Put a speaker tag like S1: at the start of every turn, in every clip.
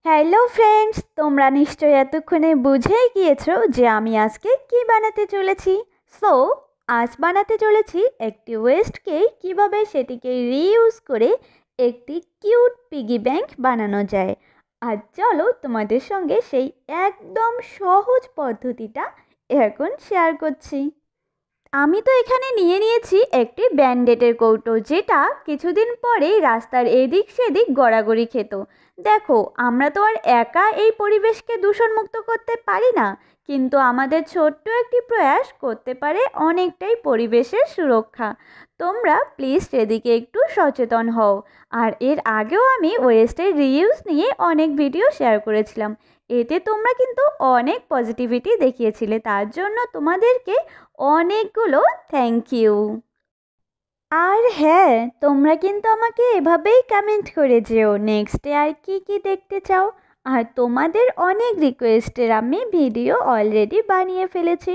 S1: Hello friends, তোমরা নিশ্চয়ই এতক্ষণে বুঝেই গিয়েছো যে আমি আজকে কি বানাতে চলেছি। সো আজ বানাতে চলেছি একটি ওয়েস্টকে কিভাবে সেটিকে রিইউজ করে একটি কিউট পিগি ব্যাংক বানানো যায়। আর চলো তোমাদের সঙ্গে সেই একদম সহজ পদ্ধতিটা এখন শেয়ার করছি। আমি তো এখানে নিয়ে নিয়েছি একটি ব্যান্ডেডের কৌটো, যেটা কিছুদিন পরেই রাস্তার এদিক সেদিক গড়াগড়ি খেত। দেখো, আমরা তো আর একা এই পরিবেশকে দূষণমুক্ত করতে পারি না, কিন্তু আমাদের ছোট্ট একটি প্রয়াস করতে পারে অনেকটাই পরিবেশের সুরক্ষা। তোমরা প্লিজ সেদিকে একটু সচেতন হও। আর এর আগেও আমি ওয়েস্টের রিইউজ নিয়ে অনেক ভিডিও শেয়ার করেছিলাম, এতে তোমরা কিন্তু অনেক পজিটিভিটি দেখিয়েছিলে, তার জন্য তোমাদেরকে অনেকগুলো থ্যাংক ইউ। আর হ্যাঁ, তোমরা কিন্তু আমাকে এভাবেই কমেন্ট করে যেও নেক্সটে আর কি কি দেখতে চাও। আর তোমাদের অনেক রিকোয়েস্টের আমি ভিডিও অলরেডি বানিয়ে ফেলেছি,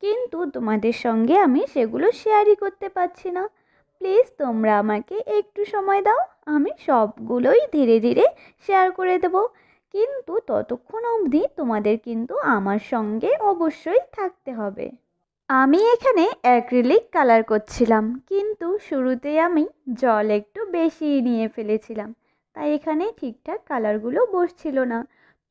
S1: কিন্তু তোমাদের সঙ্গে আমি সেগুলো শেয়ারই করতে পারছি না। প্লিজ তোমরা আমাকে একটু সময় দাও, আমি সবগুলোই ধীরে ধীরে শেয়ার করে দেবো। কিন্তু ততক্ষণ অবধি তোমাদের কিন্তু আমার সঙ্গে অবশ্যই থাকতে হবে। আমি এখানে অ্যাক্রিলিক কালার করছিলাম, কিন্তু শুরুতেই আমি জল একটু বেশি নিয়ে ফেলেছিলাম, তাই এখানে ঠিকঠাক কালারগুলো বসছিল না।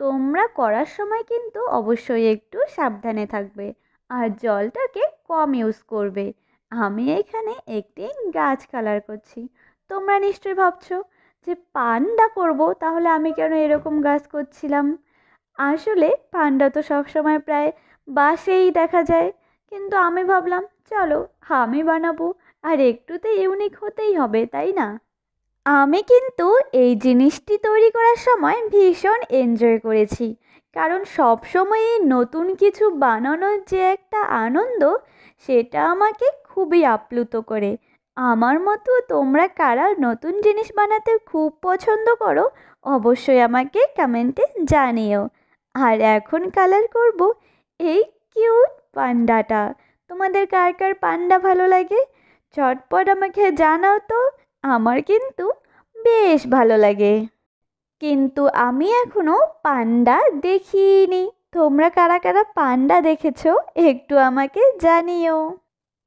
S1: তোমরা করার সময় কিন্তু অবশ্যই একটু সাবধানে থাকবে আর জলটাকে কম ইউজ করবে। আমি এখানে একটি গাছ কালার করছি। তোমরা নিশ্চয়ই ভাবছো যে পান্ডা করব, তাহলে আমি কেন এরকম গাছ করছিলাম। আসলে পান্ডা তো সবসময় প্রায় বাসেই দেখা যায়, কিন্তু আমি ভাবলাম চলো আমি বানাবো, আর একটু তো ইউনিক হতেই হবে, তাই না? আমি কিন্তু এই জিনিসটি তৈরি করার সময় ভীষণ এনজয় করেছি, কারণ সব সময়ই নতুন কিছু বানানোর যে একটা আনন্দ, সেটা আমাকে খুবই আপ্লুত করে। আমার মতো তোমরা কারা নতুন জিনিস বানাতে খুব পছন্দ করো, অবশ্যই আমাকে কমেন্টে জানিও। আর এখন কালার করব এই কিউট পান্ডাটা। তোমাদের কার কার পান্ডা ভালো লাগে ঝটপট আমাকে জানাও তো। আমার কিন্তু বেশ ভালো লাগে, কিন্তু আমি এখনো পান্ডা দেখিনি। তোমরা কারা কারা পান্ডা দেখেছো একটু আমাকে জানিও।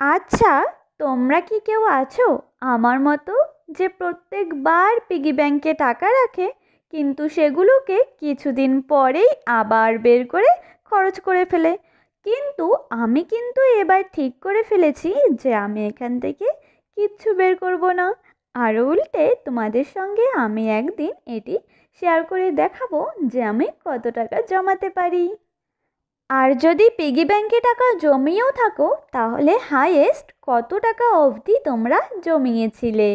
S1: আচ্ছা, তোমরা কি কেউ আছো আমার মতো যে প্রত্যেকবার পিগি ব্যাংকে টাকা রাখে, কিন্তু সেগুলোকে কিছুদিন পরেই আবার বের করে খরচ করে ফেলে? কিন্তু আমি কিন্তু এবার ঠিক করে ফেলেছি যে আমি এখান থেকে কিচ্ছু বের করব না, আর উল্টে তোমাদের সঙ্গে আমি একদিন এটি শেয়ার করে দেখাবো যে আমি কত টাকা জমাতে পারি। আর যদি পিগি ব্যাংকে টাকা জমিয়েও থাকো, তাহলে হাইয়েস্ট কত টাকা অবধি তোমরা জমিয়েছিলে?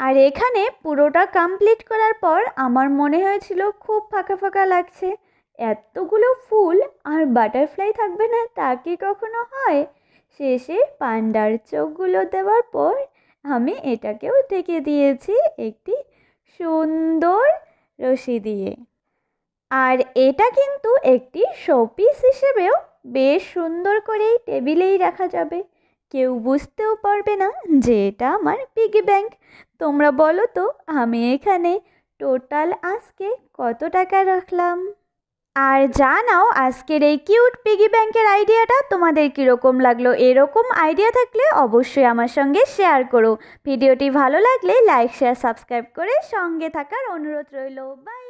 S1: আর এখানে পুরোটা কমপ্লিট করার পর আমার মনে হয়েছিল খুব ফাঁকা ফাঁকা লাগছে। এতগুলো ফুল আর বাটারফ্লাই থাকবে না তা কি কখনো হয়? শেষে পান্ডার চোখগুলো দেওয়ার পর আমি এটাকেও ঢেকে দিয়েছি একটি সুন্দর রশি দিয়ে। আর এটা কিন্তু একটি শোপিস হিসেবেও বেশ সুন্দর করেই টেবিলেই রাখা যাবে, কেউ বুঝতেও পারবে না যে এটা আমার পিগি ব্যাংক। তোমরা বলো তো আমি এখানে টোটাল আজকে কত টাকা রাখলাম। আর জানাও আজকের এই কিউট পিগি ব্যাংকের আইডিয়াটা তোমাদের কীরকম লাগলো। এরকম আইডিয়া থাকলে অবশ্যই আমার সঙ্গে শেয়ার করো। ভিডিওটি ভালো লাগলে লাইক শেয়ার সাবস্ক্রাইব করে সঙ্গে থাকার অনুরোধ রইল। বাই।